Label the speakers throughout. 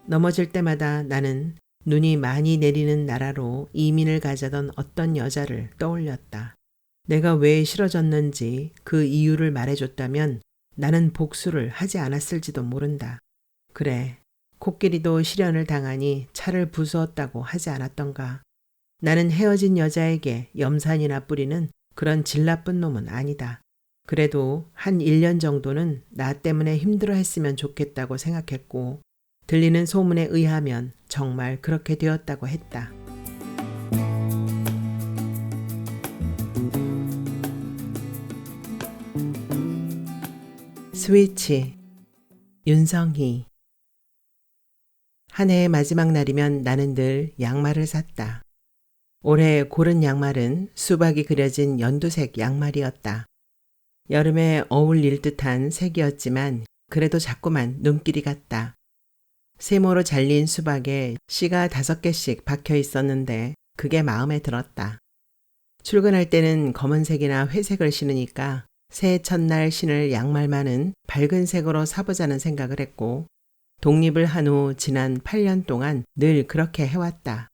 Speaker 1: 넘어질 때마다 나는 눈이 많이 내리는 나라로 이민을 가자던 어떤 여자를 떠올렸다. 내가 왜 싫어졌는지 그 이유를 말해줬다면 나는 복수를 하지 않았을지도 모른다. 그래, 코끼리도 시련을 당하니 차를 부수었다고 하지 않았던가. 나는 헤어진 여자에게 염산이나 뿌리는 그런 질 나쁜 놈은 아니다. 그래도 한 1년 정도는 나 때문에 힘들어했으면 좋겠다고 생각했고 들리는 소문에 의하면 정말 그렇게 되었다고 했다. 스위치 윤성희. 한 해의 마지막 날이면 나는 늘 양말을 샀다. 올해 고른 양말은 수박이 그려진 연두색 양말이었다. 여름에 어울릴 듯한 색이었지만 그래도 자꾸만 눈길이 갔다. 세모로 잘린 수박에 씨가 5개씩 박혀 있었는데 그게 마음에 들었다. 출근할 때는 검은색이나 회색을 신으니까 새해 첫날 신을 양말만은 밝은 색으로 사보자는 생각을 했고 독립을 한 후 지난 8년 동안 늘 그렇게 해왔다.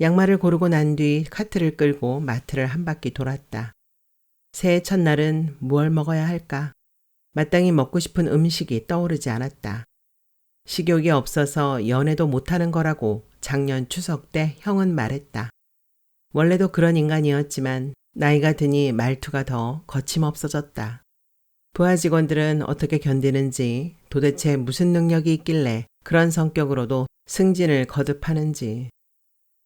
Speaker 1: 양말을 고르고 난 뒤 카트를 끌고 마트를 한 바퀴 돌았다. 새해 첫날은 무얼 먹어야 할까? 마땅히 먹고 싶은 음식이 떠오르지 않았다. 식욕이 없어서 연애도 못하는 거라고 작년 추석 때 형은 말했다. 원래도 그런 인간이었지만 나이가 드니 말투가 더 거침없어졌다. 부하 직원들은 어떻게 견디는지, 도대체 무슨 능력이 있길래 그런 성격으로도 승진을 거듭하는지.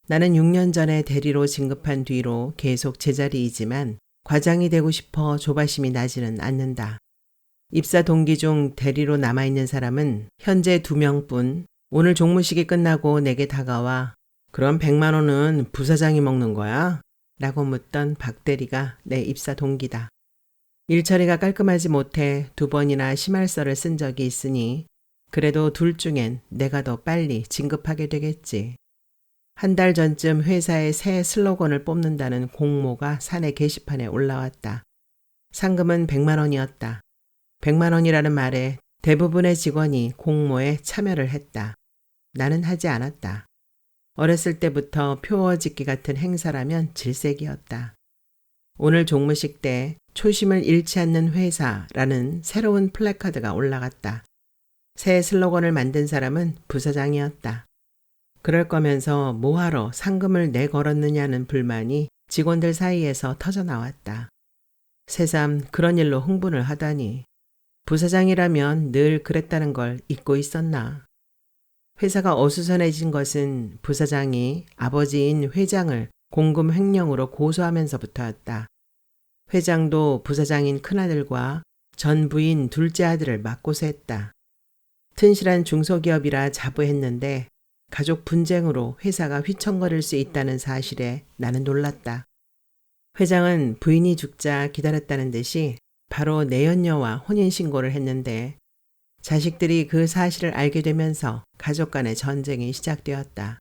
Speaker 1: 나는 6년 전에 대리로 진급한 뒤로 계속 제자리이지만 과장이 되고 싶어 조바심이 나지는 않는다. 입사 동기 중 대리로 남아있는 사람은 현재 2명뿐. 오늘 종무식이 끝나고 내게 다가와 그럼 100만 원은 부사장이 먹는 거야? 라고 묻던 박 대리가 내 입사 동기다. 일 처리가 깔끔하지 못해 2번이나 심할서를 쓴 적이 있으니 그래도 둘 중엔 내가 더 빨리 진급하게 되겠지. 한 달 전쯤 회사의 새 슬로건을 뽑는다는 공모가 사내 게시판에 올라왔다. 상금은 100만 원이었다. 100만 원이라는 말에 대부분의 직원이 공모에 참여를 했다. 나는 하지 않았다. 어렸을 때부터 표어짓기 같은 행사라면 질색이었다. 오늘 종무식 때 초심을 잃지 않는 회사라는 새로운 플래카드가 올라갔다. 새 슬로건을 만든 사람은 부사장이었다. 그럴 거면서 뭐하러 상금을 내걸었느냐는 불만이 직원들 사이에서 터져나왔다. 새삼 그런 일로 흥분을 하다니. 부사장이라면 늘 그랬다는 걸 잊고 있었나. 회사가 어수선해진 것은 부사장이 아버지인 회장을 공금 횡령으로 고소하면서부터였다. 회장도 부사장인 큰아들과 전 부인 둘째 아들을 맡고서 했다. 튼실한 중소기업이라 자부했는데 가족 분쟁으로 회사가 휘청거릴 수 있다는 사실에 나는 놀랐다. 회장은 부인이 죽자 기다렸다는 듯이 바로 내연녀와 혼인신고를 했는데 자식들이 그 사실을 알게 되면서 가족 간의 전쟁이 시작되었다.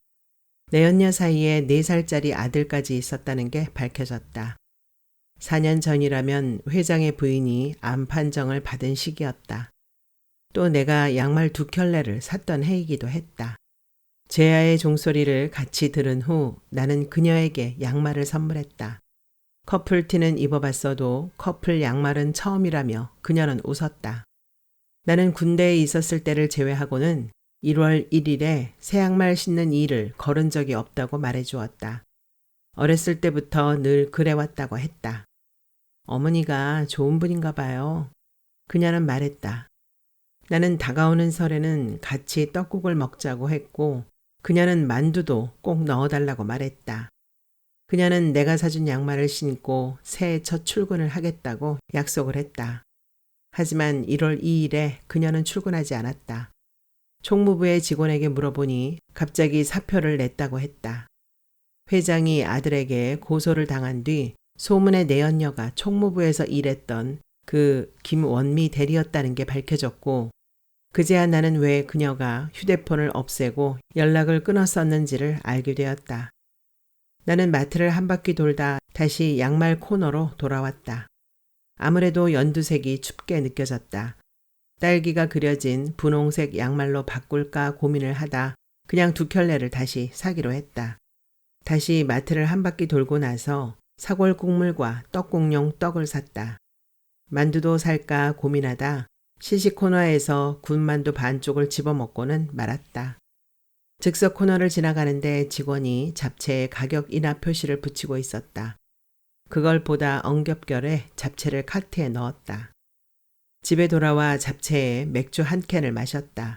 Speaker 1: 내연녀 사이에 4살짜리 아들까지 있었다는 게 밝혀졌다. 4년 전이라면 회장의 부인이 암 판정을 받은 시기였다. 또 내가 양말 2켤레를 샀던 해이기도 했다. 제아의 종소리를 같이 들은 후 나는 그녀에게 양말을 선물했다. 커플티는 입어봤어도 커플 양말은 처음이라며 그녀는 웃었다. 나는 군대에 있었을 때를 제외하고는 1월 1일에 새 양말 신는 일을 거른 적이 없다고 말해주었다. 어렸을 때부터 늘 그래왔다고 했다. 어머니가 좋은 분인가 봐요. 그녀는 말했다. 나는 다가오는 설에는 같이 떡국을 먹자고 했고 그녀는 만두도 꼭 넣어달라고 말했다. 그녀는 내가 사준 양말을 신고 새해 첫 출근을 하겠다고 약속을 했다. 하지만 1월 2일에 그녀는 출근하지 않았다. 총무부의 직원에게 물어보니 갑자기 사표를 냈다고 했다. 회장이 아들에게 고소를 당한 뒤 소문의 내연녀가 총무부에서 일했던 그 김원미 대리였다는 게 밝혀졌고 그제야 나는 왜 그녀가 휴대폰을 없애고 연락을 끊었었는지를 알게 되었다. 나는 마트를 한 바퀴 돌다 다시 양말 코너로 돌아왔다. 아무래도 연두색이 춥게 느껴졌다. 딸기가 그려진 분홍색 양말로 바꿀까 고민을 하다 그냥 두 켤레를 다시 사기로 했다. 다시 마트를 한 바퀴 돌고 나서 사골 국물과 떡국용 떡을 샀다. 만두도 살까 고민하다 시식 코너에서 군만두 반쪽을 집어먹고는 말았다. 즉석 코너를 지나가는데 직원이 잡채에 가격 인하 표시를 붙이고 있었다. 그걸 보다 엉겹결에 잡채를 카트에 넣었다. 집에 돌아와 잡채에 맥주 한 캔을 마셨다.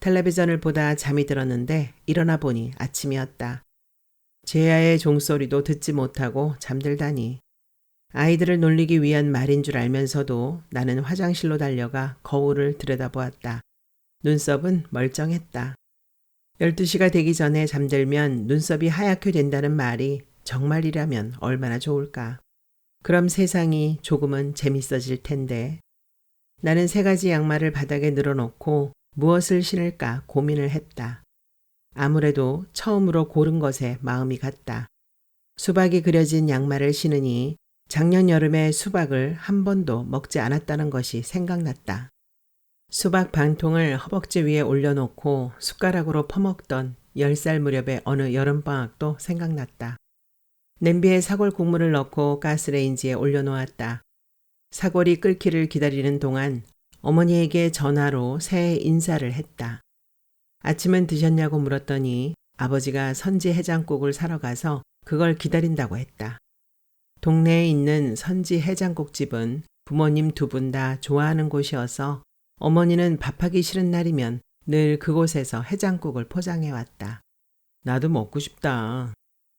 Speaker 1: 텔레비전을 보다 잠이 들었는데 일어나 보니 아침이었다. 제야의 종소리도 듣지 못하고 잠들다니. 아이들을 놀리기 위한 말인 줄 알면서도 나는 화장실로 달려가 거울을 들여다보았다. 눈썹은 멀쩡했다. 12시가 되기 전에 잠들면 눈썹이 하얗게 된다는 말이 정말이라면 얼마나 좋을까. 그럼 세상이 조금은 재밌어질 텐데. 나는 3가지 양말을 바닥에 늘어놓고 무엇을 신을까 고민을 했다. 아무래도 처음으로 고른 것에 마음이 갔다. 수박이 그려진 양말을 신으니 작년 여름에 수박을 한 번도 먹지 않았다는 것이 생각났다. 수박 반통을 허벅지 위에 올려놓고 숟가락으로 퍼먹던 10살 무렵의 어느 여름방학도 생각났다. 냄비에 사골 국물을 넣고 가스레인지에 올려놓았다. 사골이 끓기를 기다리는 동안 어머니에게 전화로 새해 인사를 했다. 아침은 드셨냐고 물었더니 아버지가 선지 해장국을 사러 가서 그걸 기다린다고 했다. 동네에 있는 선지 해장국집은 부모님 2분 다 좋아하는 곳이어서 어머니는 밥하기 싫은 날이면 늘 그곳에서 해장국을 포장해왔다. 나도 먹고 싶다.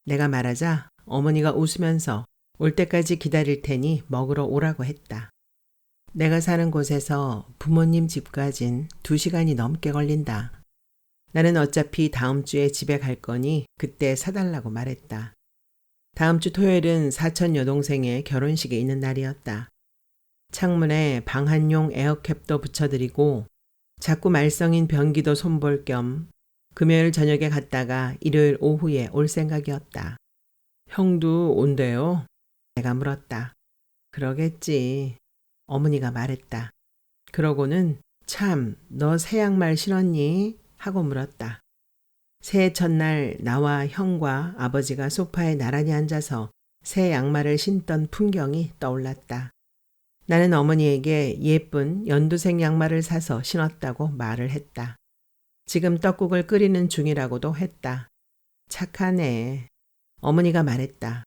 Speaker 1: 내가 말하자 어머니가 웃으면서 올 때까지 기다릴 테니 먹으러 오라고 했다. 내가 사는 곳에서 부모님 집까진 2시간이 넘게 걸린다. 나는 어차피 다음 주에 집에 갈 거니 그때 사달라고 말했다. 다음 주 토요일은 사촌 여동생의 결혼식이 있는 날이었다. 창문에 방한용 에어캡도 붙여드리고 자꾸 말썽인 변기도 손볼 겸 금요일 저녁에 갔다가 일요일 오후에 올 생각이었다. 형도 온대요? 내가 물었다. 그러겠지. 어머니가 말했다. 그러고는 참, 너 새 양말 신었니? 하고 물었다. 새해 첫날 나와 형과 아버지가 소파에 나란히 앉아서 새 양말을 신던 풍경이 떠올랐다. 나는 어머니에게 예쁜 연두색 양말을 사서 신었다고 말을 했다. 지금 떡국을 끓이는 중이라고도 했다. 착하네. 어머니가 말했다.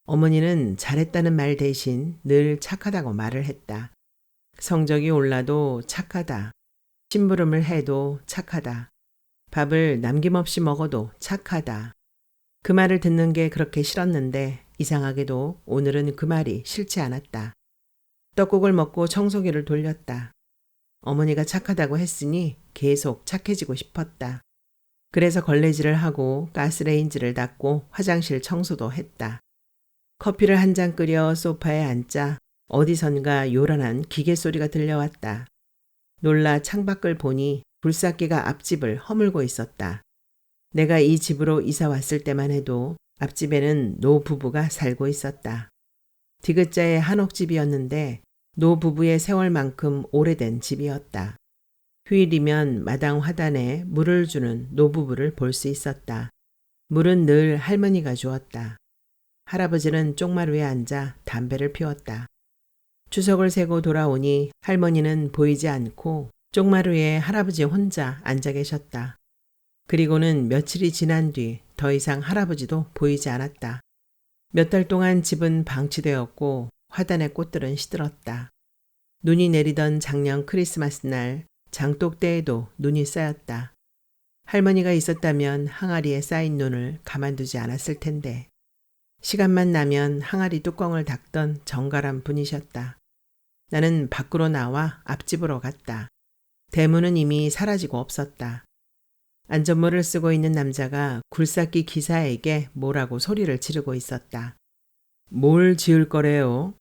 Speaker 1: 어머니는 잘했다는 말 대신 늘 착하다고 말을 했다. 성적이 올라도 착하다. 심부름을 해도 착하다. 밥을 남김없이 먹어도 착하다. 그 말을 듣는 게 그렇게 싫었는데 이상하게도 오늘은 그 말이 싫지 않았다. 떡국을 먹고 청소기를 돌렸다. 어머니가 착하다고 했으니 계속 착해지고 싶었다. 그래서 걸레질을 하고 가스레인지를 닫고 화장실 청소도 했다. 커피를 한 잔 끓여 소파에 앉자 어디선가 요란한 기계 소리가 들려왔다. 놀라 창밖을 보니 불삭기가 앞집을 허물고 있었다. 내가 이 집으로 이사 왔을 때만 해도 앞집에는 노 부부가 살고 있었다. 디귿자의 한옥집이었는데 노 부부의 세월만큼 오래된 집이었다. 휴일이면 마당 화단에 물을 주는 노 부부를 볼 수 있었다. 물은 늘 할머니가 주었다. 할아버지는 쪽마루에 앉아 담배를 피웠다. 추석을 세고 돌아오니 할머니는 보이지 않고 쪽마루에 할아버지 혼자 앉아 계셨다. 그리고는 며칠이 지난 뒤 더 이상 할아버지도 보이지 않았다. 몇 달 동안 집은 방치되었고 화단의 꽃들은 시들었다. 눈이 내리던 작년 크리스마스 날 장독대에도 눈이 쌓였다. 할머니가 있었다면 항아리에 쌓인 눈을 가만두지 않았을 텐데 시간만 나면 항아리 뚜껑을 닦던 정갈한 분이셨다. 나는 밖으로 나와 앞집으로 갔다. 대문은 이미 사라지고 없었다. 안전모를 쓰고 있는 남자가 굴삭기 기사에게 뭐라고 소리를 지르고 있었다. 뭘 지을 거래요?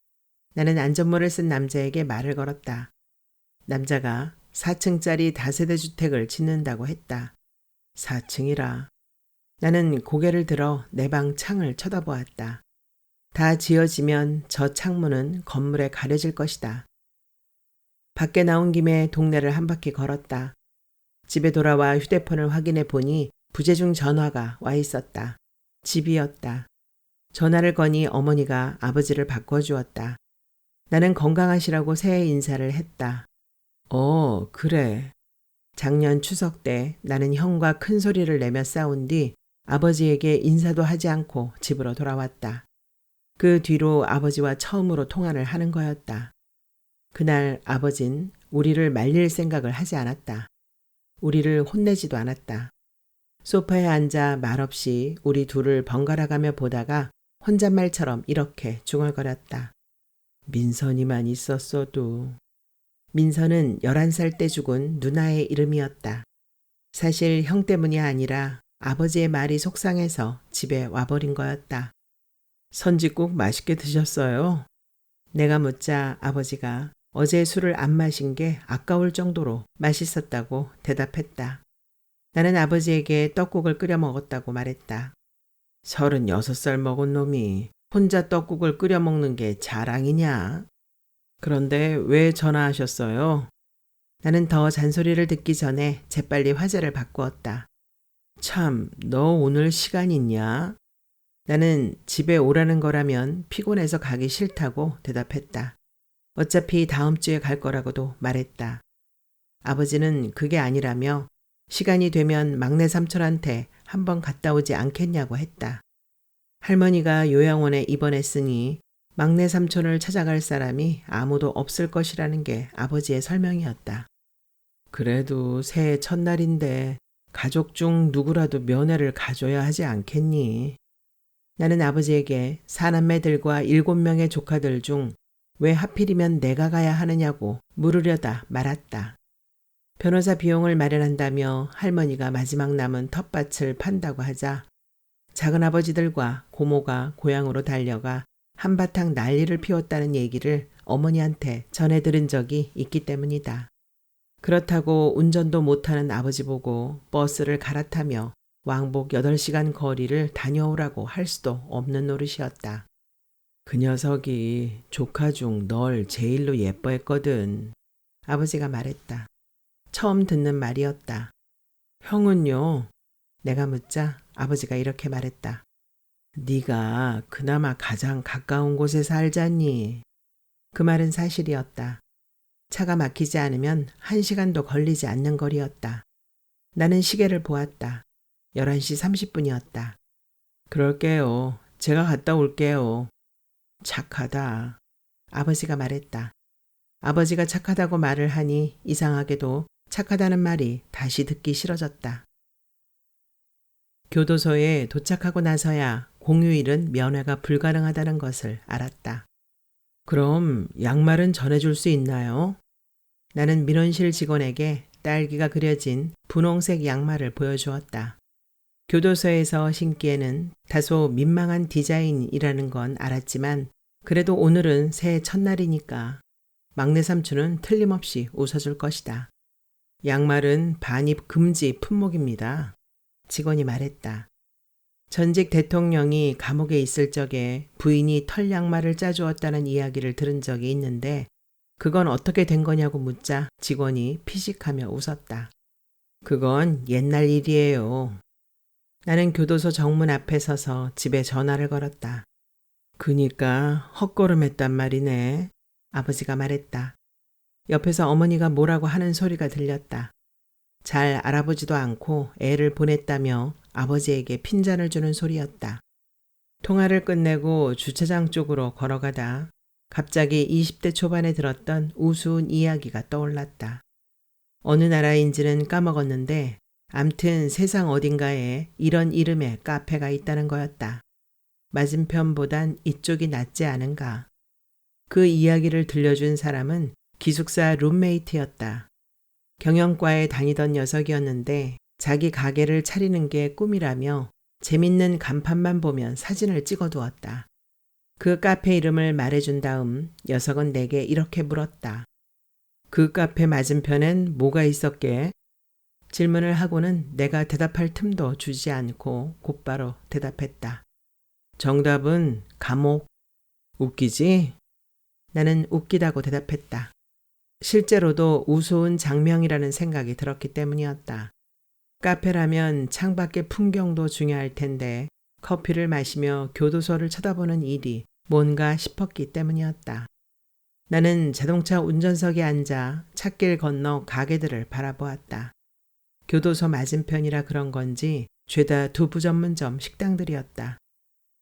Speaker 1: 나는 안전모를 쓴 남자에게 말을 걸었다. 남자가 4층짜리 다세대 주택을 짓는다고 했다. 4층이라. 나는 고개를 들어 내 방 창을 쳐다보았다. 다 지어지면 저 창문은 건물에 가려질 것이다. 밖에 나온 김에 동네를 한 바퀴 걸었다. 집에 돌아와 휴대폰을 확인해 보니 부재중 전화가 와 있었다. 집이었다. 전화를 거니 어머니가 아버지를 바꿔주었다. 나는 건강하시라고 새해 인사를 했다. 그래. 작년 추석 때 나는 형과 큰 소리를 내며 싸운 뒤 아버지에게 인사도 하지 않고 집으로 돌아왔다. 그 뒤로 아버지와 처음으로 통화를 하는 거였다. 그날 아버진 우리를 말릴 생각을 하지 않았다. 우리를 혼내지도 않았다. 소파에 앉아 말없이 우리 둘을 번갈아가며 보다가 혼잣말처럼 이렇게 중얼거렸다. 민선이만 있었어도. 민선은 11살 때 죽은 누나의 이름이었다. 사실 형 때문이 아니라 아버지의 말이 속상해서 집에 와버린 거였다. 선지국 맛있게 드셨어요? 내가 묻자 아버지가 어제 술을 안 마신 게 아까울 정도로 맛있었다고 대답했다. 나는 아버지에게 떡국을 끓여 먹었다고 말했다. 36살 먹은 놈이 혼자 떡국을 끓여 먹는 게 자랑이냐? 그런데 왜 전화하셨어요? 나는 더 잔소리를 듣기 전에 재빨리 화제를 바꾸었다. 참, 너 오늘 시간 있냐? 나는 집에 오라는 거라면 피곤해서 가기 싫다고 대답했다. 어차피 다음 주에 갈 거라고도 말했다. 아버지는 그게 아니라며 시간이 되면 막내 삼촌한테 한번 갔다 오지 않겠냐고 했다. 할머니가 요양원에 입원했으니 막내 삼촌을 찾아갈 사람이 아무도 없을 것이라는 게 아버지의 설명이었다. 그래도 새해 첫날인데 가족 중 누구라도 면회를 가줘야 하지 않겠니? 나는 아버지에게 사남매들과 7명의 조카들 중 왜 하필이면 내가 가야 하느냐고 물으려다 말았다. 변호사 비용을 마련한다며 할머니가 마지막 남은 텃밭을 판다고 하자 작은아버지들과 고모가 고향으로 달려가 한바탕 난리를 피웠다는 얘기를 어머니한테 전해들은 적이 있기 때문이다. 그렇다고 운전도 못하는 아버지 보고 버스를 갈아타며 왕복 8시간 거리를 다녀오라고 할 수도 없는 노릇이었다. 그 녀석이 조카 중 널 제일로 예뻐했거든. 아버지가 말했다. 처음 듣는 말이었다. 형은요? 내가 묻자 아버지가 이렇게 말했다. 네가 그나마 가장 가까운 곳에 살잖니. 그 말은 사실이었다. 차가 막히지 않으면 1시간도 걸리지 않는 거리였다. 나는 시계를 보았다. 11시 30분이었다. 그럴게요. 제가 갔다 올게요. 착하다. 아버지가 말했다. 아버지가 착하다고 말을 하니 이상하게도 착하다는 말이 다시 듣기 싫어졌다. 교도소에 도착하고 나서야 공휴일은 면회가 불가능하다는 것을 알았다. 그럼 양말은 전해줄 수 있나요? 나는 민원실 직원에게 딸기가 그려진 분홍색 양말을 보여주었다. 교도소에서 신기에는 다소 민망한 디자인이라는 건 알았지만 그래도 오늘은 새해 첫날이니까 막내 삼촌은 틀림없이 웃어줄 것이다. 양말은 반입 금지 품목입니다. 직원이 말했다. 전직 대통령이 감옥에 있을 적에 부인이 털 양말을 짜주었다는 이야기를 들은 적이 있는데 그건 어떻게 된 거냐고 묻자 직원이 피식하며 웃었다. 그건 옛날 일이에요. 나는 교도소 정문 앞에 서서 집에 전화를 걸었다. 그니까 헛걸음했단 말이네. 아버지가 말했다. 옆에서 어머니가 뭐라고 하는 소리가 들렸다. 잘 알아보지도 않고 애를 보냈다며 아버지에게 핀잔을 주는 소리였다. 통화를 끝내고 주차장 쪽으로 걸어가다 갑자기 20대 초반에 들었던 우스운 이야기가 떠올랐다. 어느 나라인지는 까먹었는데 암튼 세상 어딘가에 이런 이름의 카페가 있다는 거였다. 맞은편보단 이쪽이 낫지 않은가. 그 이야기를 들려준 사람은 기숙사 룸메이트였다. 경영과에 다니던 녀석이었는데 자기 가게를 차리는 게 꿈이라며 재밌는 간판만 보면 사진을 찍어두었다. 그 카페 이름을 말해준 다음 녀석은 내게 이렇게 물었다. 그 카페 맞은편엔 뭐가 있었게? 질문을 하고는 내가 대답할 틈도 주지 않고 곧바로 대답했다. 정답은 감옥. 웃기지? 나는 웃기다고 대답했다. 실제로도 우스운 장명이라는 생각이 들었기 때문이었다. 카페라면 창밖의 풍경도 중요할 텐데 커피를 마시며 교도소를 쳐다보는 일이 뭔가 싶었기 때문이었다. 나는 자동차 운전석에 앉아 찻길 건너 가게들을 바라보았다. 교도소 맞은편이라 그런 건지 죄다 두부 전문점 식당들이었다.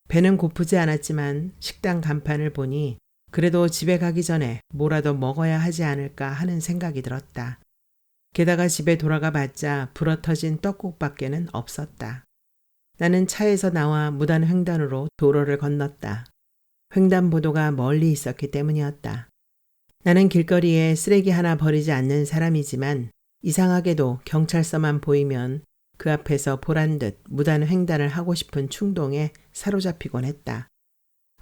Speaker 1: 배는 고프지 않았지만 식당 간판을 보니 그래도 집에 가기 전에 뭐라도 먹어야 하지 않을까 하는 생각이 들었다. 게다가 집에 돌아가 봤자 불어터진 떡국밖에는 없었다. 나는 차에서 나와 무단횡단으로 도로를 건넜다. 횡단보도가 멀리 있었기 때문이었다. 나는 길거리에 쓰레기 하나 버리지 않는 사람이지만 이상하게도 경찰서만 보이면 그 앞에서 보란듯 무단횡단을 하고 싶은 충동에 사로잡히곤 했다.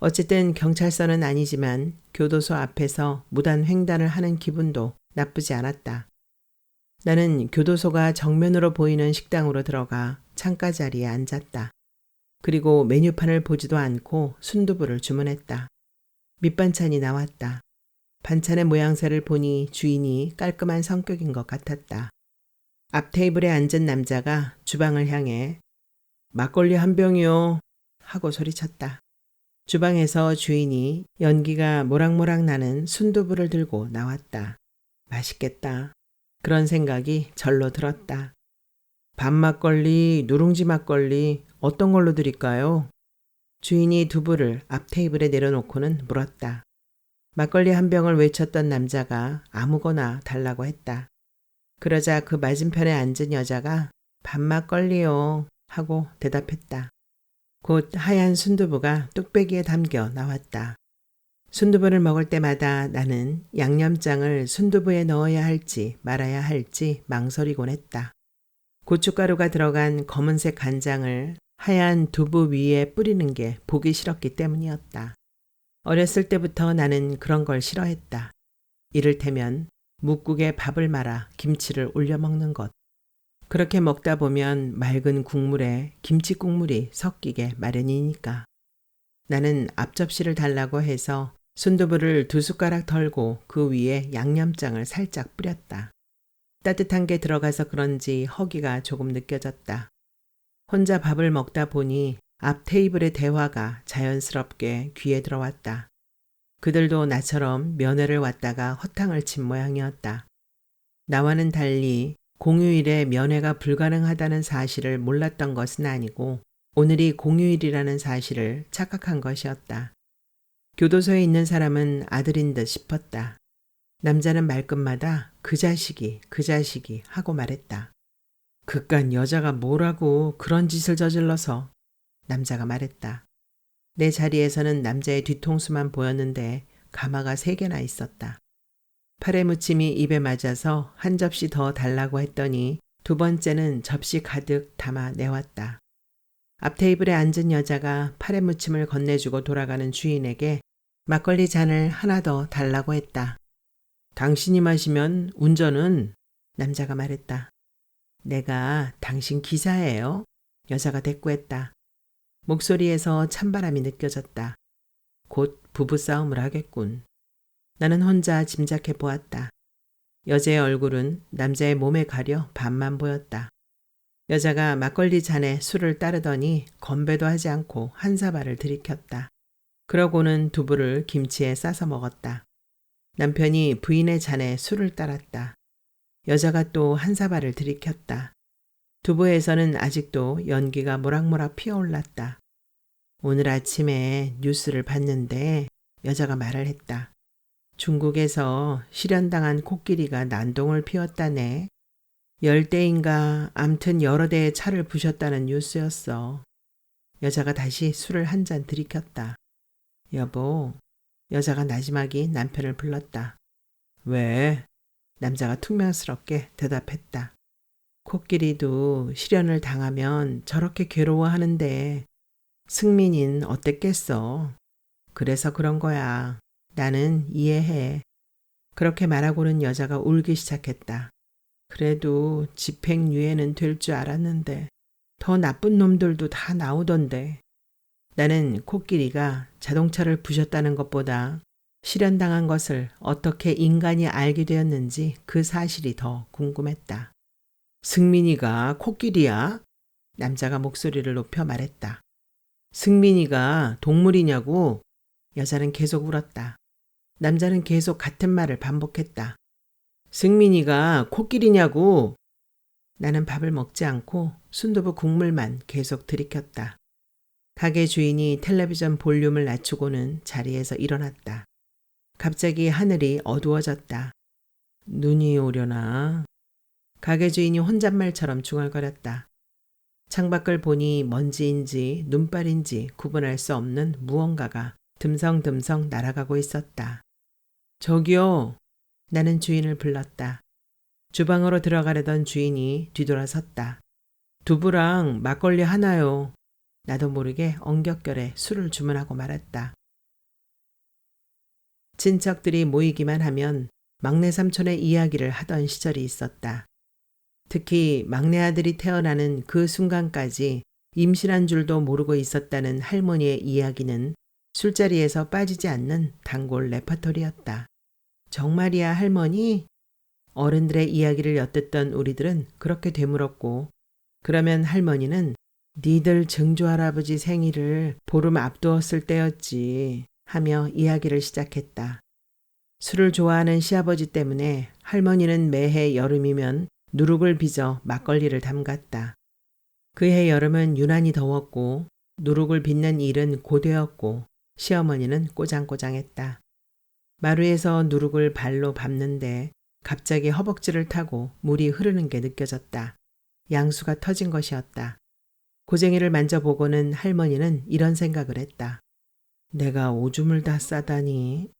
Speaker 1: 어쨌든 경찰서는 아니지만 교도소 앞에서 무단횡단을 하는 기분도 나쁘지 않았다. 나는 교도소가 정면으로 보이는 식당으로 들어가 창가 자리에 앉았다. 그리고 메뉴판을 보지도 않고 순두부를 주문했다. 밑반찬이 나왔다. 반찬의 모양새를 보니 주인이 깔끔한 성격인 것 같았다. 앞 테이블에 앉은 남자가 주방을 향해 막걸리 한 병이요 하고 소리쳤다. 주방에서 주인이 연기가 모락모락 나는 순두부를 들고 나왔다. 맛있겠다. 그런 생각이 절로 들었다. 밤막걸리, 누룽지 막걸리 어떤 걸로 드릴까요? 주인이 두부를 앞 테이블에 내려놓고는 물었다. 막걸리 한 병을 외쳤던 남자가 아무거나 달라고 했다. 그러자 그 맞은편에 앉은 여자가 밤막걸리요 하고 대답했다. 곧 하얀 순두부가 뚝배기에 담겨 나왔다. 순두부를 먹을 때마다 나는 양념장을 순두부에 넣어야 할지 말아야 할지 망설이곤 했다. 고춧가루가 들어간 검은색 간장을 하얀 두부 위에 뿌리는 게 보기 싫었기 때문이었다. 어렸을 때부터 나는 그런 걸 싫어했다. 이를테면 묵국에 밥을 말아 김치를 올려 먹는 것. 그렇게 먹다 보면 맑은 국물에 김치 국물이 섞이게 마련이니까. 나는 앞접시를 달라고 해서 순두부를 2숟가락 덜고 그 위에 양념장을 살짝 뿌렸다. 따뜻한 게 들어가서 그런지 허기가 조금 느껴졌다. 혼자 밥을 먹다 보니 앞 테이블의 대화가 자연스럽게 귀에 들어왔다. 그들도 나처럼 면회를 왔다가 허탕을 친 모양이었다. 나와는 달리 공휴일에 면회가 불가능하다는 사실을 몰랐던 것은 아니고 오늘이 공휴일이라는 사실을 착각한 것이었다. 교도소에 있는 사람은 아들인 듯 싶었다. 남자는 말끝마다 그 자식이 하고 말했다. 그깟 여자가 뭐라고 그런 짓을 저질러서. 남자가 말했다. 내 자리에서는 남자의 뒤통수만 보였는데 가마가 3개나 있었다. 팔에 무침이 입에 맞아서 한 접시 더 달라고 했더니 2번째는 접시 가득 담아 내왔다. 앞 테이블에 앉은 여자가 팔에 무침을 건네주고 돌아가는 주인에게 막걸리 잔을 하나 더 달라고 했다. 당신이 마시면 운전은? 남자가 말했다. 내가 당신 기사예요. 여자가 대꾸했다. 목소리에서 찬바람이 느껴졌다. 곧 부부싸움을 하겠군. 나는 혼자 짐작해 보았다. 여자의 얼굴은 남자의 몸에 가려 반만 보였다. 여자가 막걸리 잔에 술을 따르더니 건배도 하지 않고 한 사발을 들이켰다. 그러고는 두부를 김치에 싸서 먹었다. 남편이 부인의 잔에 술을 따랐다. 여자가 또 한 사발을 들이켰다. 두부에서는 아직도 연기가 모락모락 피어올랐다. 오늘 아침에 뉴스를 봤는데 여자가 말을 했다. 중국에서 실현당한 코끼리가 난동을 피웠다네. 10대인가 암튼 여러 대의 차를 부셨다는 뉴스였어. 여자가 다시 술을 한 잔 들이켰다. 여보, 여자가 나지막이 남편을 불렀다. 왜? 남자가 퉁명스럽게 대답했다. 코끼리도 실현을 당하면 저렇게 괴로워하는데 승민인 어땠겠어. 그래서 그런 거야. 나는 이해해. 그렇게 말하고는 여자가 울기 시작했다. 그래도 집행유예는 될 줄 알았는데 더 나쁜 놈들도 다 나오던데. 나는 코끼리가 자동차를 부셨다는 것보다 실현당한 것을 어떻게 인간이 알게 되었는지 그 사실이 더 궁금했다. 승민이가 코끼리야? 남자가 목소리를 높여 말했다. 승민이가 동물이냐고? 여자는 계속 울었다. 남자는 계속 같은 말을 반복했다. 승민이가 코끼리냐고? 나는 밥을 먹지 않고 순두부 국물만 계속 들이켰다. 가게 주인이 텔레비전 볼륨을 낮추고는 자리에서 일어났다. 갑자기 하늘이 어두워졌다. 눈이 오려나? 가게 주인이 혼잣말처럼 중얼거렸다. 창밖을 보니 먼지인지 눈발인지 구분할 수 없는 무언가가 듬성듬성 날아가고 있었다. 저기요. 나는 주인을 불렀다. 주방으로 들어가려던 주인이 뒤돌아섰다. 두부랑 막걸리 하나요. 나도 모르게 엉겹결에 술을 주문하고 말았다. 친척들이 모이기만 하면 막내 삼촌의 이야기를 하던 시절이 있었다. 특히 막내 아들이 태어나는 그 순간까지 임신한 줄도 모르고 있었다는 할머니의 이야기는 술자리에서 빠지지 않는 단골 레퍼토리였다. 정말이야 할머니? 어른들의 이야기를 엿듣던 우리들은 그렇게 되물었고, 그러면 할머니는 니들 증조할아버지 생일을 보름 앞두었을 때였지 하며 이야기를 시작했다. 술을 좋아하는 시아버지 때문에 할머니는 매해 여름이면 누룩을 빚어 막걸리를 담갔다. 그해 여름은 유난히 더웠고 누룩을 빚는 일은 고되었고 시어머니는 꼬장꼬장했다. 마루에서 누룩을 발로 밟는데 갑자기 허벅지를 타고 물이 흐르는 게 느껴졌다. 양수가 터진 것이었다. 고쟁이를 만져보고는 할머니는 이런 생각을 했다. 내가 오줌을 다 싸다니.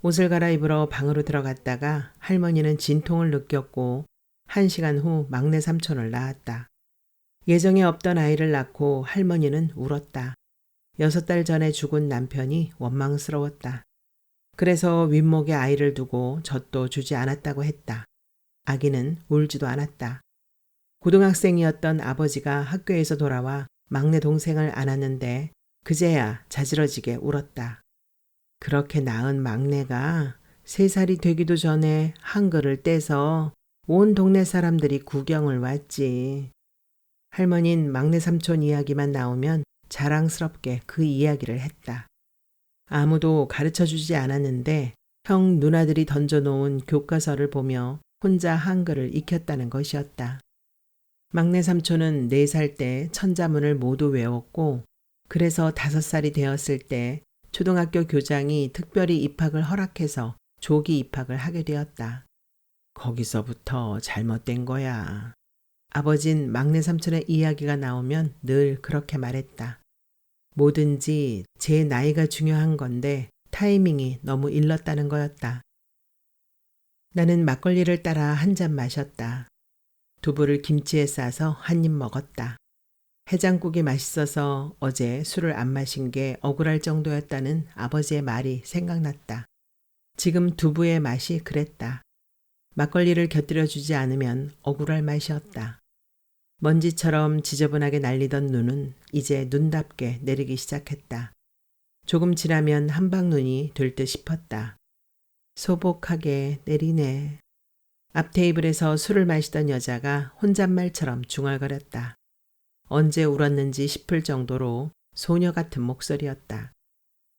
Speaker 1: 옷을 갈아입으러 방으로 들어갔다가 할머니는 진통을 느꼈고 1시간 후 막내 삼촌을 낳았다. 예정에 없던 아이를 낳고 할머니는 울었다. 6달 전에 죽은 남편이 원망스러웠다. 그래서 윗목에 아이를 두고 젖도 주지 않았다고 했다. 아기는 울지도 않았다. 고등학생이었던 아버지가 학교에서 돌아와 막내 동생을 안았는데 그제야 자지러지게 울었다. 그렇게 낳은 막내가 3살이 되기도 전에 한글을 떼서 온 동네 사람들이 구경을 왔지. 할머니는 막내 삼촌 이야기만 나오면 자랑스럽게 그 이야기를 했다. 아무도 가르쳐주지 않았는데 형 누나들이 던져놓은 교과서를 보며 혼자 한글을 익혔다는 것이었다. 막내 삼촌은 4살 때 천자문을 모두 외웠고 그래서 5살이 되었을 때 초등학교 교장이 특별히 입학을 허락해서 조기 입학을 하게 되었다. 거기서부터 잘못된 거야. 아버진 막내 삼촌의 이야기가 나오면 늘 그렇게 말했다. 뭐든지 제 나이가 중요한 건데 타이밍이 너무 일렀다는 거였다. 나는 막걸리를 따라 한 잔 마셨다. 두부를 김치에 싸서 한 입 먹었다. 해장국이 맛있어서 어제 술을 안 마신 게 억울할 정도였다는 아버지의 말이 생각났다. 지금 두부의 맛이 그랬다. 막걸리를 곁들여주지 않으면 억울할 맛이었다. 먼지처럼 지저분하게 날리던 눈은 이제 눈답게 내리기 시작했다. 조금 지나면 한방눈이 될 듯 싶었다. 소복하게 내리네. 앞 테이블에서 술을 마시던 여자가 혼잣말처럼 중얼거렸다. 언제 울었는지 싶을 정도로 소녀 같은 목소리였다.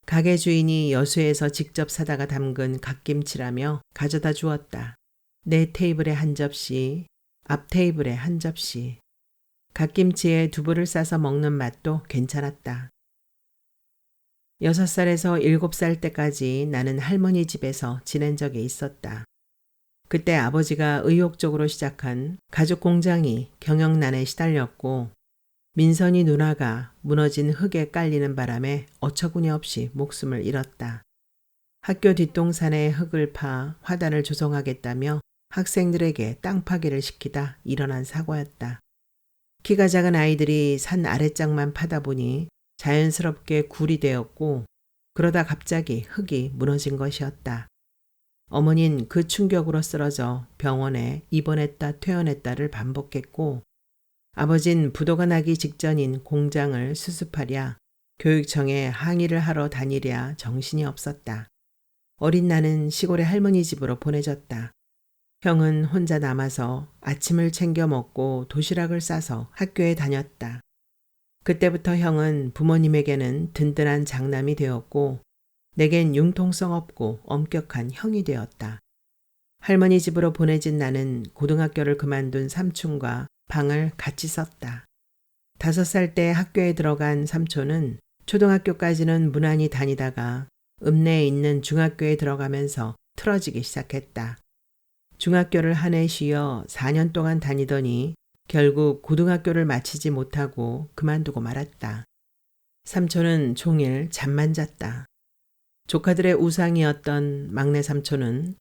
Speaker 1: 가게 주인이 여수에서 직접 사다가 담근 갓김치라며 가져다 주었다. 내 테이블에 한 접시, 앞 테이블에 한 접시. 갓김치에 두부를 싸서 먹는 맛도 괜찮았다. 6살에서 7살 때까지 나는 할머니 집에서 지낸 적이 있었다. 그때 아버지가 의욕적으로 시작한 가죽 공장이 경영난에 시달렸고 민선이 누나가 무너진 흙에 깔리는 바람에 어처구니 없이 목숨을 잃었다. 학교 뒷동산에 흙을 파 화단을 조성하겠다며 학생들에게 땅 파기를 시키다 일어난 사고였다. 키가 작은 아이들이 산 아랫장만 파다 보니 자연스럽게 굴이 되었고 그러다 갑자기 흙이 무너진 것이었다. 어머니는 그 충격으로 쓰러져 병원에 입원했다 퇴원했다를 반복했고 아버진 부도가 나기 직전인 공장을 수습하랴 교육청에 항의를 하러 다니랴 정신이 없었다. 어린 나는 시골의 할머니 집으로 보내졌다. 형은 혼자 남아서 아침을 챙겨 먹고 도시락을 싸서 학교에 다녔다. 그때부터 형은 부모님에게는 든든한 장남이 되었고 내겐 융통성 없고 엄격한 형이 되었다. 할머니 집으로 보내진 나는 고등학교를 그만둔 삼촌과 방을 같이 썼다. 5살 때 학교에 들어간 삼촌은 초등학교까지는 무난히 다니다가 읍내에 있는 중학교에 들어가면서 틀어지기 시작했다. 중학교를 한 해 쉬어 4년 동안 다니더니 결국 고등학교를 마치지 못하고 그만두고 말았다. 삼촌은 종일 잠만 잤다. 조카들의 우상이었던 막내 삼촌은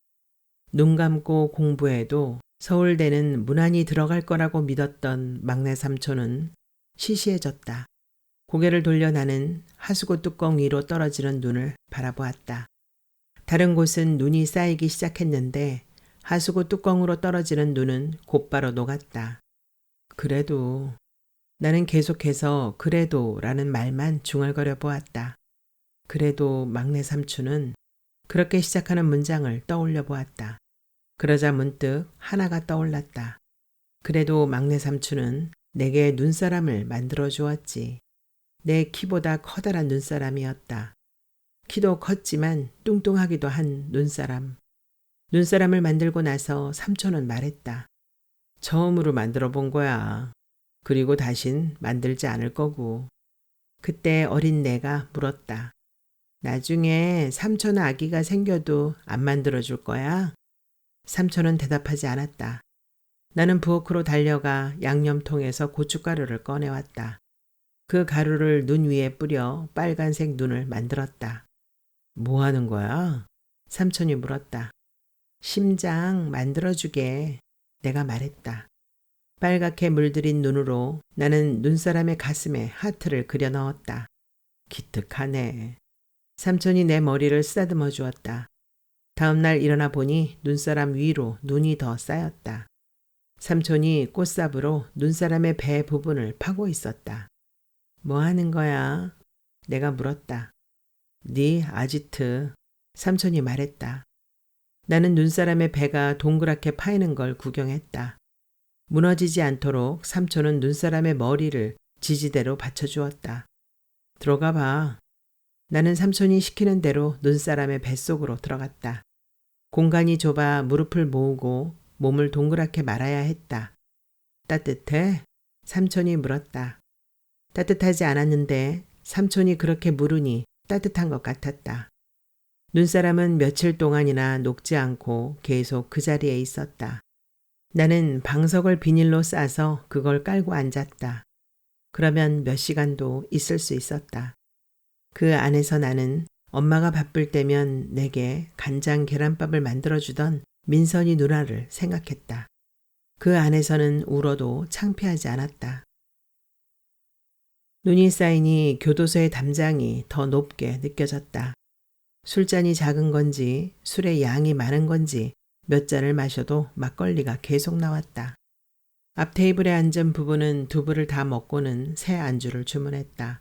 Speaker 1: 눈 감고 공부해도 서울대는 무난히 들어갈 거라고 믿었던 막내 삼촌은 시시해졌다. 고개를 돌려 나는 하수구 뚜껑 위로 떨어지는 눈을 바라보았다. 다른 곳은 눈이 쌓이기 시작했는데 하수구 뚜껑으로 떨어지는 눈은 곧바로 녹았다. 그래도 나는 계속해서 그래도라는 말만 중얼거려 보았다. 그래도 막내 삼촌은 그렇게 시작하는 문장을 떠올려 보았다. 그러자 문득 하나가 떠올랐다. 그래도 막내 삼촌은 내게 눈사람을 만들어 주었지. 내 키보다 커다란 눈사람이었다. 키도 컸지만 뚱뚱하기도 한 눈사람. 눈사람을 만들고 나서 삼촌은 말했다. 처음으로 만들어 본 거야. 그리고 다신 만들지 않을 거고. 그때 어린 내가 물었다. 나중에 삼촌 아기가 생겨도 안 만들어 줄 거야? 삼촌은 대답하지 않았다. 나는 부엌으로 달려가 양념통에서 고춧가루를 꺼내왔다. 그 가루를 눈 위에 뿌려 빨간색 눈을 만들었다. 뭐 하는 거야? 삼촌이 물었다. 심장 만들어주게. 내가 말했다. 빨갛게 물들인 눈으로 나는 눈사람의 가슴에 하트를 그려 넣었다. 기특하네. 삼촌이 내 머리를 쓰다듬어 주었다. 다음날 일어나 보니 눈사람 위로 눈이 더 쌓였다. 삼촌이 꽃삽으로 눈사람의 배 부분을 파고 있었다. 뭐 하는 거야? 내가 물었다. 네 아지트. 삼촌이 말했다. 나는 눈사람의 배가 동그랗게 파이는 걸 구경했다. 무너지지 않도록 삼촌은 눈사람의 머리를 지지대로 받쳐주었다. 들어가 봐. 나는 삼촌이 시키는 대로 눈사람의 뱃속으로 들어갔다. 공간이 좁아 무릎을 모으고 몸을 동그랗게 말아야 했다. 따뜻해? 삼촌이 물었다. 따뜻하지 않았는데 삼촌이 그렇게 물으니 따뜻한 것 같았다. 눈사람은 며칠 동안이나 녹지 않고 계속 그 자리에 있었다. 나는 방석을 비닐로 싸서 그걸 깔고 앉았다. 그러면 몇 시간도 있을 수 있었다. 그 안에서 나는 엄마가 바쁠 때면 내게 간장 계란밥을 만들어주던 민선이 누나를 생각했다. 그 안에서는 울어도 창피하지 않았다. 눈이 쌓이니 교도소의 담장이 더 높게 느껴졌다. 술잔이 작은 건지 술의 양이 많은 건지 몇 잔을 마셔도 막걸리가 계속 나왔다. 앞 테이블에 앉은 부부는 두부를 다 먹고는 새 안주를 주문했다.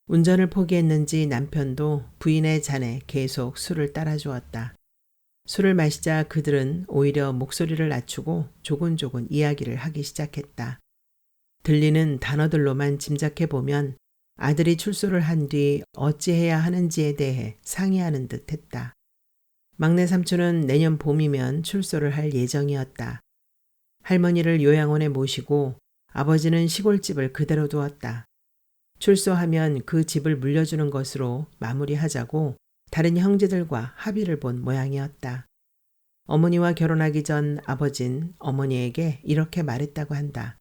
Speaker 1: 운전을 포기했는지 남편도 부인의 잔에 계속 술을 따라주었다. 술을 마시자 그들은 오히려 목소리를 낮추고 조곤조곤 이야기를 하기 시작했다. 들리는 단어들로만 짐작해보면 아들이 출소를 한 뒤 어찌해야 하는지에 대해 상의하는 듯 했다. 막내 삼촌은 내년 봄이면 출소를 할 예정이었다. 할머니를 요양원에 모시고 아버지는 시골집을 그대로 두었다. 출소하면 그 집을 물려주는 것으로 마무리하자고 다른 형제들과 합의를 본 모양이었다. 어머니와 결혼하기 전 아버진 어머니에게 이렇게 말했다고 한다.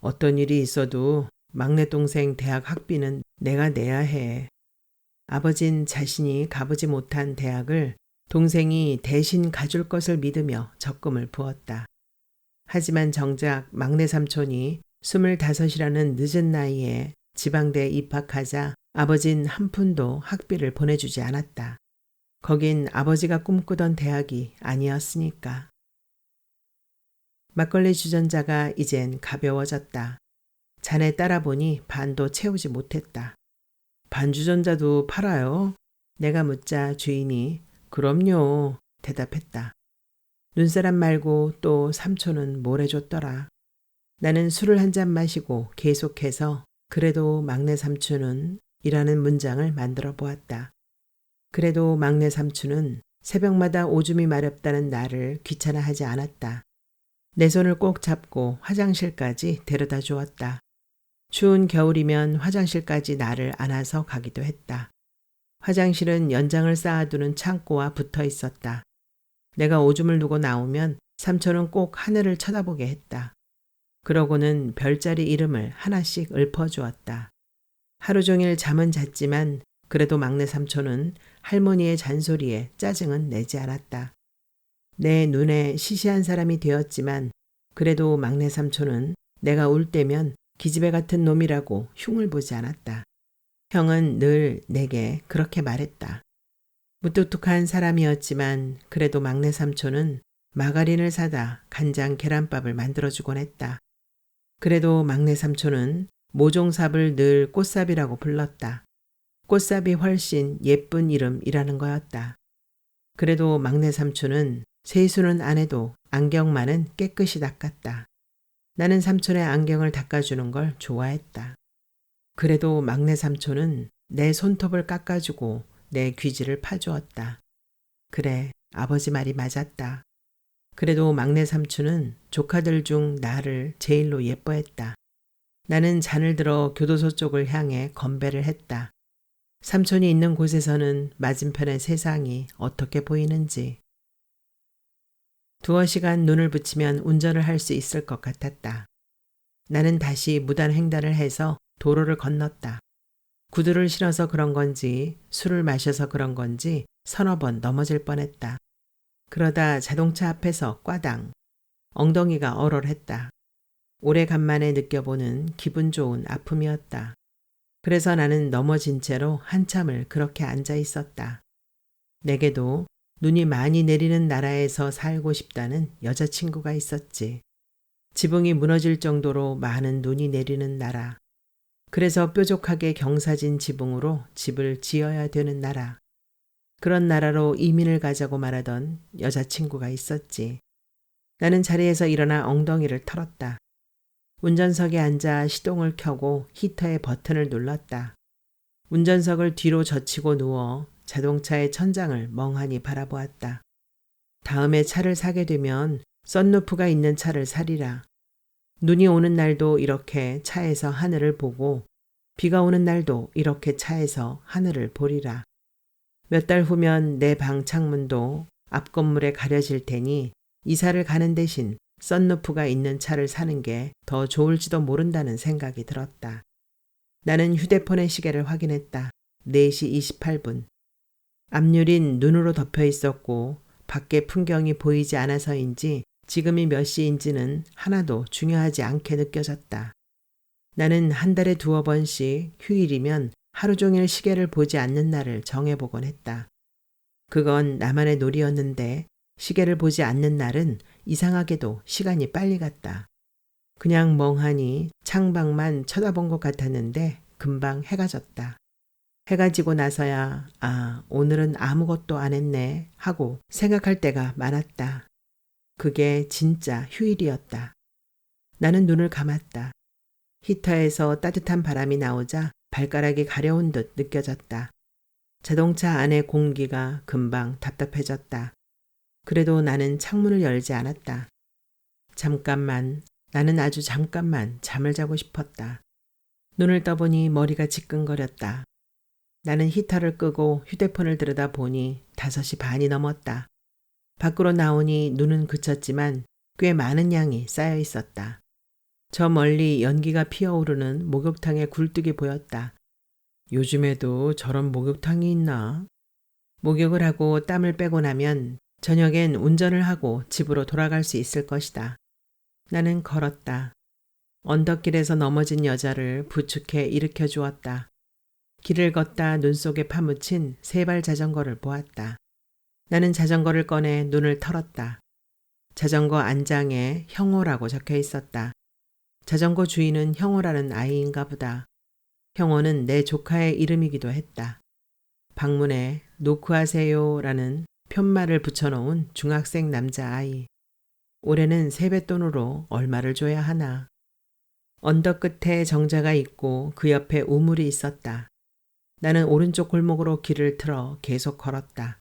Speaker 1: 어떤 일이 있어도 막내 동생 대학 학비는 내가 내야 해. 아버진 자신이 가보지 못한 대학을 동생이 대신 가줄 것을 믿으며 적금을 부었다. 하지만 정작 막내 삼촌이 25이라는 늦은 나이에 지방대에 입학하자 아버진 한 푼도 학비를 보내주지 않았다. 거긴 아버지가 꿈꾸던 대학이 아니었으니까. 막걸리 주전자가 이젠 가벼워졌다. 잔에 따라 보니 반도 채우지 못했다. 반주전자도 팔아요? 내가 묻자 주인이 그럼요. 대답했다. 눈사람 말고 또 삼촌은 뭘 해줬더라. 나는 술을 한 잔 마시고 계속해서 그래도 막내 삼촌은 이라는 문장을 만들어 보았다. 그래도 막내 삼촌은 새벽마다 오줌이 마렵다는 나를 귀찮아하지 않았다. 내 손을 꼭 잡고 화장실까지 데려다 주었다. 추운 겨울이면 화장실까지 나를 안아서 가기도 했다. 화장실은 연장을 쌓아두는 창고와 붙어 있었다. 내가 오줌을 누고 나오면 삼촌은 꼭 하늘을 쳐다보게 했다. 그러고는 별자리 이름을 하나씩 읊어주었다. 하루 종일 잠은 잤지만 그래도 막내 삼촌은 할머니의 잔소리에 짜증은 내지 않았다. 내 눈에 시시한 사람이 되었지만 그래도 막내 삼촌은 내가 울 때면 기집애 같은 놈이라고 흉을 보지 않았다. 형은 늘 내게 그렇게 말했다. 무뚝뚝한 사람이었지만 그래도 막내 삼촌은 마가린을 사다 간장 계란밥을 만들어주곤 했다. 그래도 막내 삼촌은 모종삽을 늘 꽃삽이라고 불렀다. 꽃삽이 훨씬 예쁜 이름이라는 거였다. 그래도 막내 삼촌은 세수는 안 해도 안경만은 깨끗이 닦았다. 나는 삼촌의 안경을 닦아주는 걸 좋아했다. 그래도 막내 삼촌은 내 손톱을 깎아주고 내 귀지를 파주었다. 그래, 아버지 말이 맞았다. 그래도 막내 삼촌은 조카들 중 나를 제일로 예뻐했다. 나는 잔을 들어 교도소 쪽을 향해 건배를 했다. 삼촌이 있는 곳에서는 맞은편의 세상이 어떻게 보이는지. 두어 시간 눈을 붙이면 운전을 할 수 있을 것 같았다. 나는 다시 무단 횡단을 해서 도로를 건넜다. 구두를 신어서 그런 건지 술을 마셔서 그런 건지 서너 번 넘어질 뻔했다. 그러다 자동차 앞에서 꽈당. 엉덩이가 얼얼했다. 오래간만에 느껴보는 기분 좋은 아픔이었다. 그래서 나는 넘어진 채로 한참을 그렇게 앉아 있었다. 내게도 눈이 많이 내리는 나라에서 살고 싶다는 여자친구가 있었지. 지붕이 무너질 정도로 많은 눈이 내리는 나라. 그래서 뾰족하게 경사진 지붕으로 집을 지어야 되는 나라. 그런 나라로 이민을 가자고 말하던 여자친구가 있었지. 나는 자리에서 일어나 엉덩이를 털었다. 운전석에 앉아 시동을 켜고 히터의 버튼을 눌렀다. 운전석을 뒤로 젖히고 누워 자동차의 천장을 멍하니 바라보았다. 다음에 차를 사게 되면 썬루프가 있는 차를 사리라. 눈이 오는 날도 이렇게 차에서 하늘을 보고 비가 오는 날도 이렇게 차에서 하늘을 보리라. 몇 달 후면 내 방 창문도 앞 건물에 가려질 테니 이사를 가는 대신 썬루프가 있는 차를 사는 게 더 좋을지도 모른다는 생각이 들었다. 나는 휴대폰의 시계를 확인했다. 4시 28분. 앞유린 눈으로 덮여 있었고 밖에 풍경이 보이지 않아서인지 지금이 몇 시인지는 하나도 중요하지 않게 느껴졌다. 나는 한 달에 2번씩 휴일이면 하루 종일 시계를 보지 않는 날을 정해보곤 했다. 그건 나만의 놀이였는데 시계를 보지 않는 날은 이상하게도 시간이 빨리 갔다. 그냥 멍하니 창밖만 쳐다본 것 같았는데 금방 해가 졌다. 해가 지고 나서야 오늘은 아무것도 안 했네 하고 생각할 때가 많았다. 그게 진짜 휴일이었다. 나는 눈을 감았다. 히터에서 따뜻한 바람이 나오자 발가락이 가려운 듯 느껴졌다. 자동차 안의 공기가 금방 답답해졌다. 그래도 나는 창문을 열지 않았다. 잠깐만, 나는 아주 잠깐만 잠을 자고 싶었다. 눈을 떠보니 머리가 지끈거렸다. 나는 히터를 끄고 휴대폰을 들여다보니 5시 반이 넘었다. 밖으로 나오니 눈은 그쳤지만 꽤 많은 양이 쌓여 있었다. 저 멀리 연기가 피어오르는 목욕탕의 굴뚝이 보였다. 요즘에도 저런 목욕탕이 있나? 목욕을 하고 땀을 빼고 나면 저녁엔 운전을 하고 집으로 돌아갈 수 있을 것이다. 나는 걸었다. 언덕길에서 넘어진 여자를 부축해 일으켜 주었다. 길을 걷다 눈 속에 파묻힌 세발 자전거를 보았다. 나는 자전거를 꺼내 눈을 털었다. 자전거 안장에 형호라고 적혀 있었다. 자전거 주인은 형호라는 아이인가 보다. 형호는 내 조카의 이름이기도 했다. 방문에 노크하세요라는 편말을 붙여놓은 중학생 남자아이. 올해는 세뱃돈으로 얼마를 줘야 하나. 언덕 끝에 정자가 있고 그 옆에 우물이 있었다. 나는 오른쪽 골목으로 길을 틀어 계속 걸었다.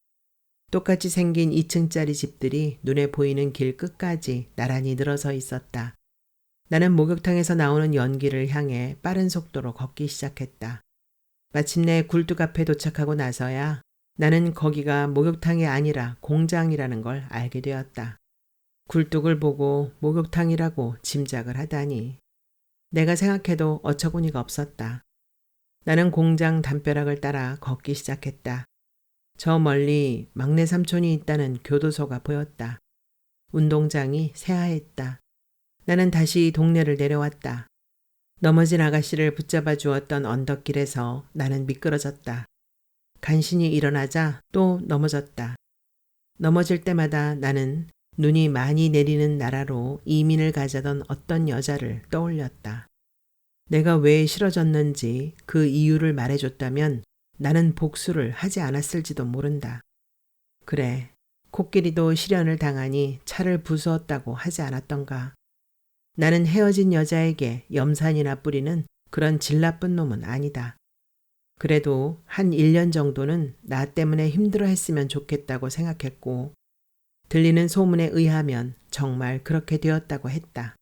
Speaker 1: 똑같이 생긴 2층짜리 집들이 눈에 보이는 길 끝까지 나란히 늘어서 있었다. 나는 목욕탕에서 나오는 연기를 향해 빠른 속도로 걷기 시작했다. 마침내 굴뚝 앞에 도착하고 나서야 나는 거기가 목욕탕이 아니라 공장이라는 걸 알게 되었다. 굴뚝을 보고 목욕탕이라고 짐작을 하다니. 내가 생각해도 어처구니가 없었다. 나는 공장 담벼락을 따라 걷기 시작했다. 저 멀리 막내 삼촌이 있다는 교도소가 보였다. 운동장이 새하했다. 나는 다시 동네를 내려왔다. 넘어진 아가씨를 붙잡아 주었던 언덕길에서 나는 미끄러졌다. 간신히 일어나자 또 넘어졌다. 넘어질 때마다 나는 눈이 많이 내리는 나라로 이민을 가자던 어떤 여자를 떠올렸다. 내가 왜 싫어졌는지 그 이유를 말해줬다면 나는 복수를 하지 않았을지도 모른다. 그래, 코끼리도 실연을 당하니 차를 부수었다고 하지 않았던가. 나는 헤어진 여자에게 염산이나 뿌리는 그런 질 나쁜 놈은 아니다. 그래도 한 1년 정도는 나 때문에 힘들어했으면 좋겠다고 생각했고 들리는 소문에 의하면 정말 그렇게 되었다고 했다.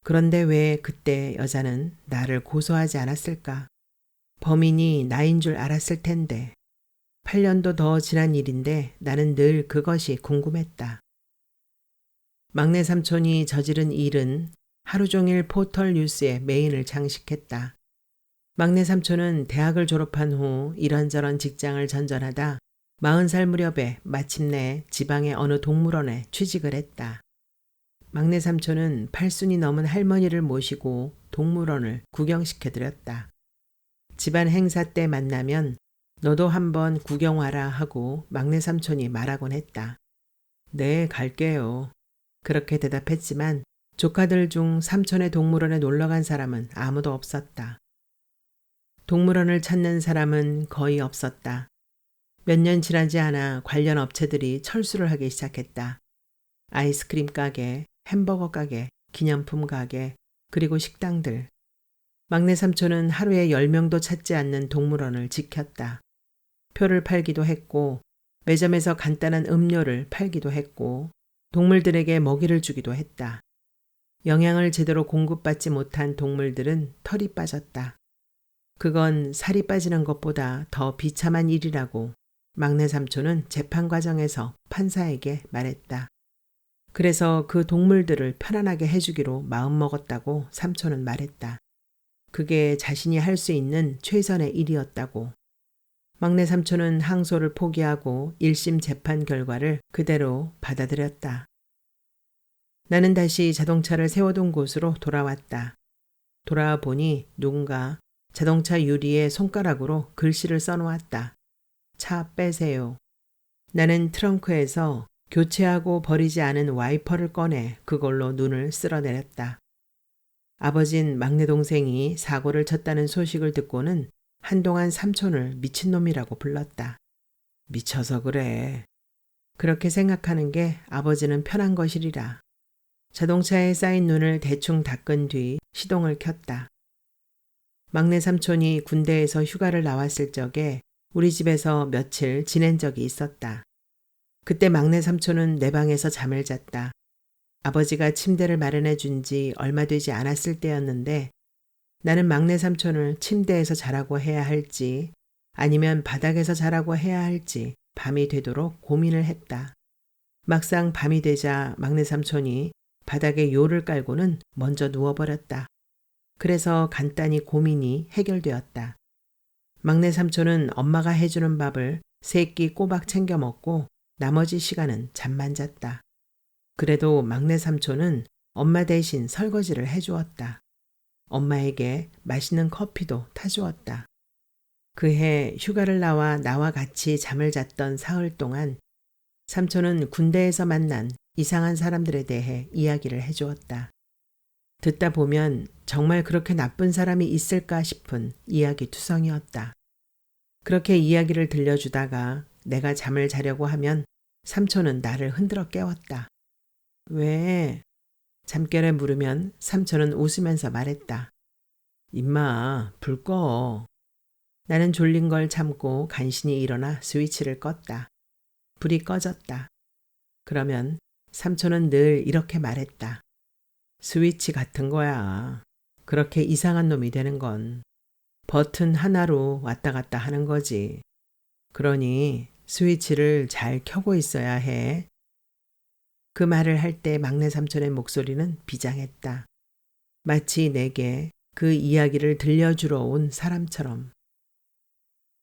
Speaker 1: 그런데 왜 그때 여자는 나를 고소하지 않았을까? 범인이 나인 줄 알았을 텐데. 8년도 더 지난 일인데 나는 늘 그것이 궁금했다. 막내 삼촌이 저지른 일은 하루 종일 포털 뉴스에 메인을 장식했다. 막내 삼촌은 대학을 졸업한 후 이런저런 직장을 전전하다 40살 무렵에 마침내 지방의 어느 동물원에 취직을 했다. 막내 삼촌은 8순이 넘은 할머니를 모시고 동물원을 구경시켜드렸다. 집안 행사 때 만나면 너도 한번 구경 와라 하고 막내 삼촌이 말하곤 했다. 네, 갈게요. 그렇게 대답했지만 조카들 중 삼촌의 동물원에 놀러간 사람은 아무도 없었다. 동물원을 찾는 사람은 거의 없었다. 몇 년 지나지 않아 관련 업체들이 철수를 하기 시작했다. 아이스크림 가게, 햄버거 가게, 기념품 가게, 그리고 식당들. 막내 삼촌은 하루에 10명도 찾지 않는 동물원을 지켰다. 표를 팔기도 했고 매점에서 간단한 음료를 팔기도 했고 동물들에게 먹이를 주기도 했다. 영양을 제대로 공급받지 못한 동물들은 털이 빠졌다. 그건 살이 빠지는 것보다 더 비참한 일이라고 막내 삼촌은 재판 과정에서 판사에게 말했다. 그래서 그 동물들을 편안하게 해주기로 마음먹었다고 삼촌은 말했다. 그게 자신이 할 수 있는 최선의 일이었다고. 막내 삼촌은 항소를 포기하고 1심 재판 결과를 그대로 받아들였다. 나는 다시 자동차를 세워둔 곳으로 돌아왔다. 돌아와 보니 누군가 자동차 유리에 손가락으로 글씨를 써놓았다. 차 빼세요. 나는 트렁크에서 교체하고 버리지 않은 와이퍼를 꺼내 그걸로 눈을 쓸어내렸다. 아버진 막내 동생이 사고를 쳤다는 소식을 듣고는 한동안 삼촌을 미친놈이라고 불렀다. 미쳐서 그래. 그렇게 생각하는 게 아버지는 편한 것이리라. 자동차에 쌓인 눈을 대충 닦은 뒤 시동을 켰다. 막내 삼촌이 군대에서 휴가를 나왔을 적에 우리 집에서 며칠 지낸 적이 있었다. 그때 막내 삼촌은 내 방에서 잠을 잤다. 아버지가 침대를 마련해 준 지 얼마 되지 않았을 때였는데 나는 막내 삼촌을 침대에서 자라고 해야 할지 아니면 바닥에서 자라고 해야 할지 밤이 되도록 고민을 했다. 막상 밤이 되자 막내 삼촌이 바닥에 요를 깔고는 먼저 누워버렸다. 그래서 간단히 고민이 해결되었다. 막내 삼촌은 엄마가 해주는 밥을 3끼 꼬박 챙겨 먹고 나머지 시간은 잠만 잤다. 그래도 막내 삼촌은 엄마 대신 설거지를 해주었다. 엄마에게 맛있는 커피도 타주었다. 그해 휴가를 나와 같이 잠을 잤던 사흘 동안 삼촌은 군대에서 만난 이상한 사람들에 대해 이야기를 해주었다. 듣다 보면 정말 그렇게 나쁜 사람이 있을까 싶은 이야기투성이었다. 그렇게 이야기를 들려주다가 내가 잠을 자려고 하면 삼촌은 나를 흔들어 깨웠다. 왜? 잠결에 물으면 삼촌은 웃으면서 말했다. 임마, 불 꺼. 나는 졸린 걸 참고 간신히 일어나 스위치를 껐다. 불이 꺼졌다. 그러면 삼촌은 늘 이렇게 말했다. 스위치 같은 거야. 그렇게 이상한 놈이 되는 건 버튼 하나로 왔다 갔다 하는 거지. 그러니 스위치를 잘 켜고 있어야 해. 그 말을 할 때 막내 삼촌의 목소리는 비장했다. 마치 내게 그 이야기를 들려주러 온 사람처럼.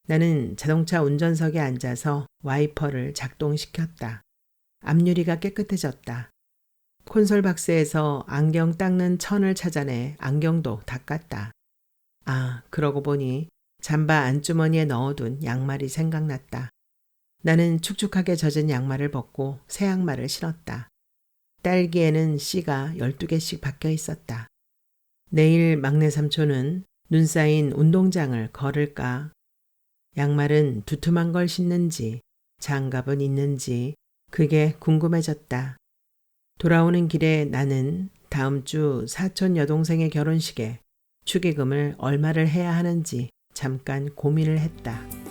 Speaker 1: 나는 자동차 운전석에 앉아서 와이퍼를 작동시켰다. 앞유리가 깨끗해졌다. 콘솔 박스에서 안경 닦는 천을 찾아내 안경도 닦았다. 아, 그러고 보니 잠바 안주머니에 넣어둔 양말이 생각났다. 나는 축축하게 젖은 양말을 벗고 새 양말을 신었다. 딸기에는 씨가 12개씩 박혀 있었다. 내일 막내 삼촌은 눈 쌓인 운동장을 걸을까? 양말은 두툼한 걸 신는지 장갑은 있는지 그게 궁금해졌다. 돌아오는 길에 나는 다음 주 사촌 여동생의 결혼식에 축의금을 얼마를 해야 하는지 잠깐 고민을 했다.